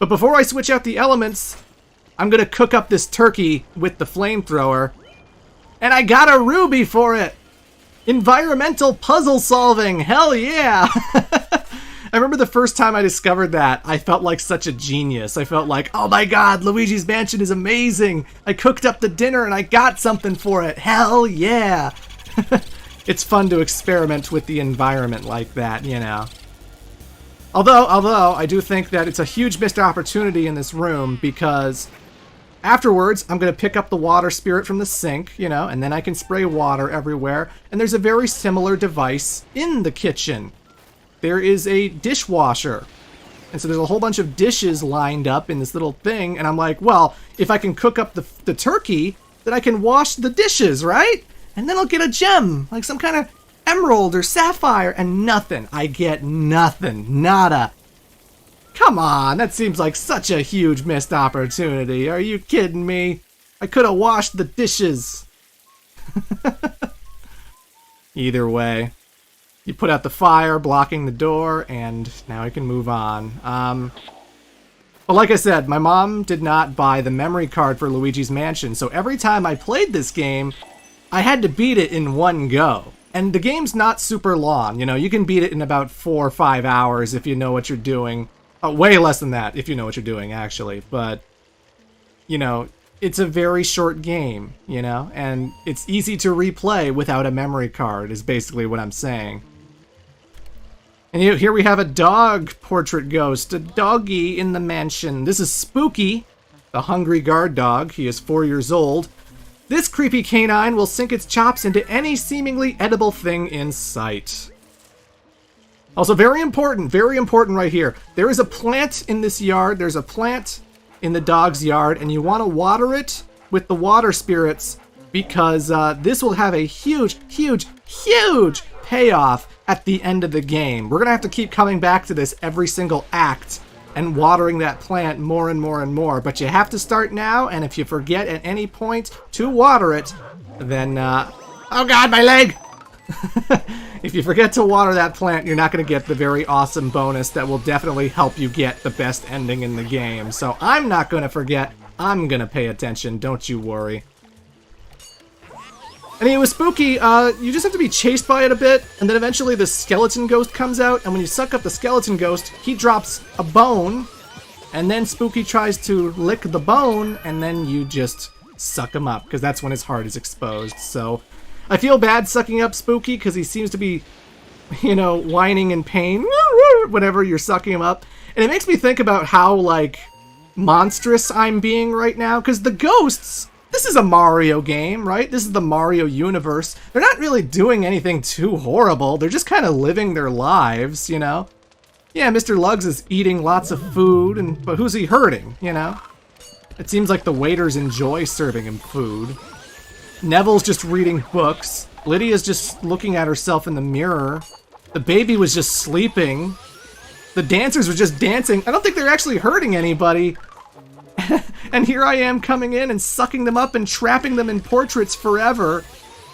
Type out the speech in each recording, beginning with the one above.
But before I switch out the elements, I'm going to cook up this turkey with the flamethrower. And I got a ruby for it! Environmental puzzle solving! Hell yeah! I remember the first time I discovered that, I felt like such a genius. I felt like, oh my god, Luigi's Mansion is amazing! I cooked up the dinner and I got something for it! Hell yeah! It's fun to experiment with the environment like that, you know. Although, I do think that it's a huge missed opportunity in this room, because afterwards, I'm going to pick up the water spirit from the sink, you know, and then I can spray water everywhere. And there's a very similar device in the kitchen. There is a dishwasher. And so there's a whole bunch of dishes lined up in this little thing. And I'm like, well, if I can cook up the turkey, then I can wash the dishes, right? And then I'll get a gem, like some kind of emerald or sapphire. And nothing. I get nothing. Nada. Come on, that seems like such a huge missed opportunity. Are you kidding me? I could have washed the dishes. Either way. You put out the fire, blocking the door, and now I can move on. Well, like I said, my mom did not buy the memory card for Luigi's Mansion, so every time I played this game, I had to beat it in one go. And the game's not super long, you know, you can beat it in about 4 or 5 hours if you know what you're doing. Way less than that if you know what you're doing, actually, but, you know, it's a very short game, you know, and it's easy to replay without a memory card, is basically what I'm saying. And here we have a dog portrait ghost, a doggy in the mansion. This is Spooky, the hungry guard dog. He is 4 years old. This creepy canine will sink its chops into any seemingly edible thing in sight. Also, very important right here. There is a plant in this yard. There's a plant in the dog's yard, and you want to water it with the water spirits because this will have a huge, huge, huge payoff at the end of the game. We're going to have to keep coming back to this every single act and watering that plant more and more and more. But you have to start now, and if you forget at any point to water it, then, oh god, my leg! If you forget to water that plant, you're not going to get the very awesome bonus that will definitely help you get the best ending in the game. So I'm not going to forget. I'm going to pay attention. Don't you worry. Anyway, with Spooky, you just have to be chased by it a bit, and then eventually the skeleton ghost comes out, and when you suck up the skeleton ghost, he drops a bone, and then Spooky tries to lick the bone, and then you just suck him up, because that's when his heart is exposed. So I feel bad sucking up Spooky, because he seems to be, you know, whining in pain whenever you're sucking him up. And it makes me think about how, like, monstrous I'm being right now, because the ghosts, this is a Mario game, right? This is the Mario universe. They're not really doing anything too horrible. They're just kind of living their lives, you know? Yeah, Mr. Lugs is eating lots of food, but who's he hurting, you know? It seems like the waiters enjoy serving him food. Neville's just reading books. Lydia's just looking at herself in the mirror. The baby was just sleeping. The dancers were just dancing. I don't think they're actually hurting anybody. And here I am coming in and sucking them up and trapping them in portraits forever.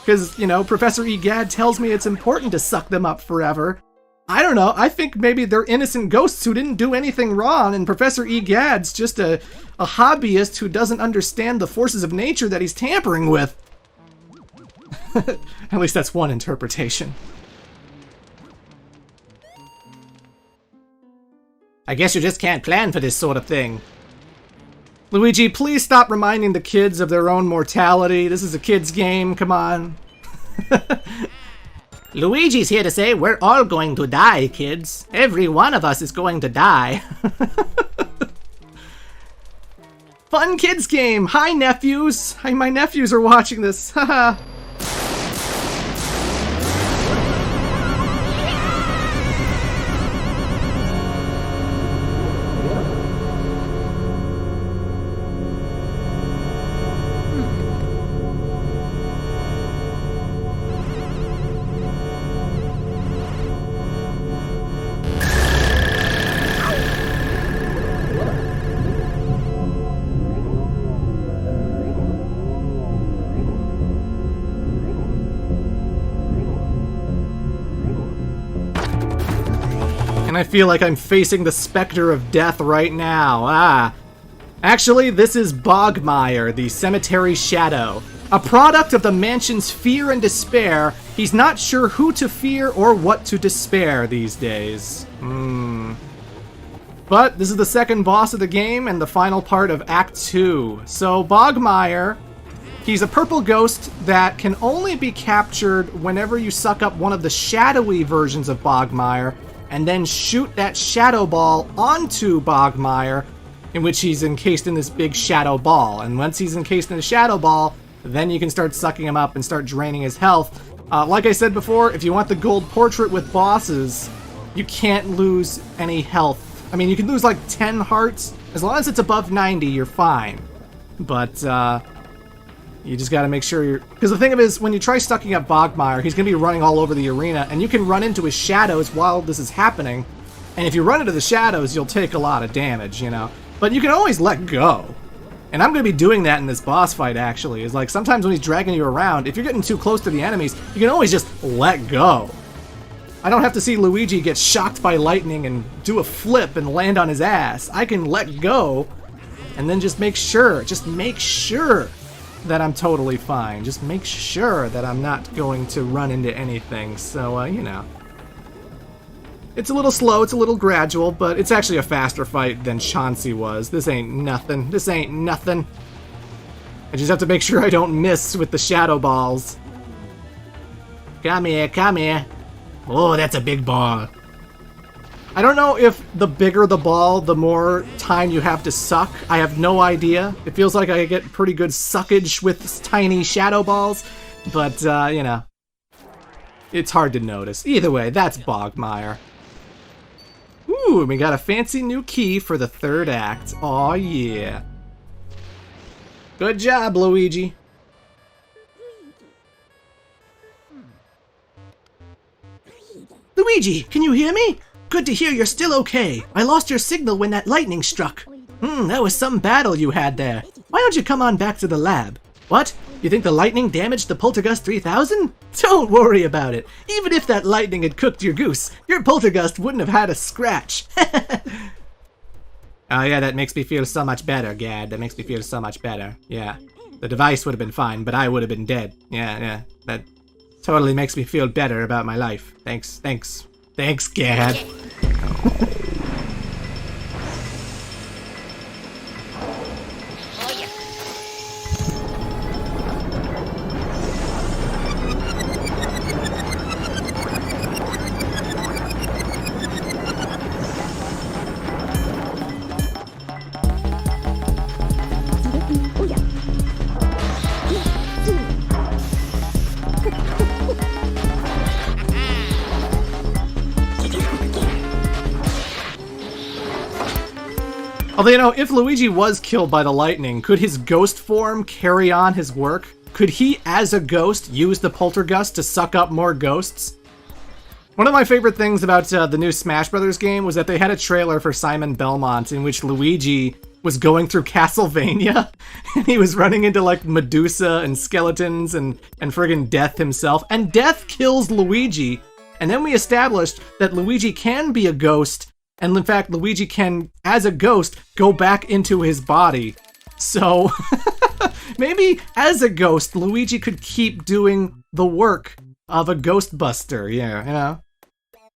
Because, you know, Professor Egad tells me it's important to suck them up forever. I don't know. I think maybe they're innocent ghosts who didn't do anything wrong, and Professor Egad's just a hobbyist who doesn't understand the forces of nature that he's tampering with. At least that's one interpretation. I guess you just can't plan for this sort of thing. Luigi, please stop reminding the kids of their own mortality. This is a kid's game, come on. Luigi's here to say we're all going to die, kids. Every one of us is going to die. Fun kids game. Hi, nephews. Hi, my nephews are watching this. Haha. And I feel like I'm facing the specter of death right now. Actually, this is Bogmeyer, the cemetery shadow. A product of the mansion's fear and despair, he's not sure who to fear or what to despair these days. But this is the second boss of the game and the final part of Act 2. So Bogmeyer, he's a purple ghost that can only be captured whenever you suck up one of the shadowy versions of Bogmeyer and then shoot that shadow ball onto Bogmeyer, in which he's encased in this big shadow ball. And once he's encased in a shadow ball, then you can start sucking him up and start draining his health. Like I said before, if you want the gold portrait with bosses, you can't lose any health. I mean, you can lose like 10 hearts. As long as it's above 90, you're fine. But you just gotta make sure you're... Because the thing of it is, when you try sucking up Bogmeyer, he's gonna be running all over the arena, and you can run into his shadows while this is happening. And if you run into the shadows, you'll take a lot of damage, you know? But you can always let go. And I'm going to be doing that in this boss fight, actually. Is like, sometimes when he's dragging you around, if you're getting too close to the enemies, you can always just let go. I don't have to see Luigi get shocked by lightning and do a flip and land on his ass. I can let go and then just make sure that I'm totally fine. Just make sure that I'm not going to run into anything. So, you know. It's a little slow, it's a little gradual, but it's actually a faster fight than Chauncey was. This ain't nothing. This ain't nothing. I just have to make sure I don't miss with the shadow balls. Come here, come here. Oh, that's a big ball. I don't know if the bigger the ball, the more time you have to suck. I have no idea. It feels like I get pretty good suckage with tiny shadow balls, but, you know. It's hard to notice. Either way, that's Bogmeyer. Ooh, we got a fancy new key for the third act. Aw, yeah. Good job, Luigi. Luigi, can you hear me? Good to hear you're still okay. I lost your signal when that lightning struck. That was some battle you had there. Why don't you come on back to the lab? What? You think the lightning damaged the Poltergust 3000? Don't worry about it. Even if that lightning had cooked your goose, your Poltergust wouldn't have had a scratch. Oh yeah, that makes me feel so much better, Gad. That makes me feel so much better. Yeah. The device would have been fine, but I would have been dead. Yeah. That totally makes me feel better about my life. Thanks, Gad. Although, you know, if Luigi was killed by the lightning, could his ghost form carry on his work? Could he, as a ghost, use the Poltergust to suck up more ghosts? One of my favorite things about the new Smash Brothers game was that they had a trailer for Simon Belmont in which Luigi was going through Castlevania, and he was running into, like, Medusa and skeletons and friggin' Death himself, and Death kills Luigi, and then we established that Luigi can be a ghost, and in fact, Luigi can, as a ghost, go back into his body. So, maybe as a ghost, Luigi could keep doing the work of a Ghostbuster, yeah, you know?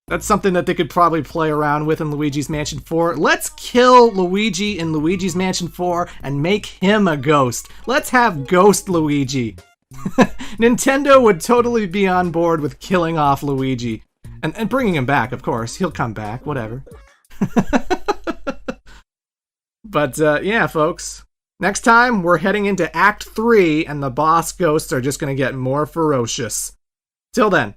That's something that they could probably play around with in Luigi's Mansion 4. Let's kill Luigi in Luigi's Mansion 4 and make him a ghost. Let's have Ghost Luigi. Nintendo would totally be on board with killing off Luigi. And bringing him back, of course. He'll come back, whatever. But, yeah, folks. Next time, we're heading into Act 3, and the boss ghosts are just gonna get more ferocious. Till then,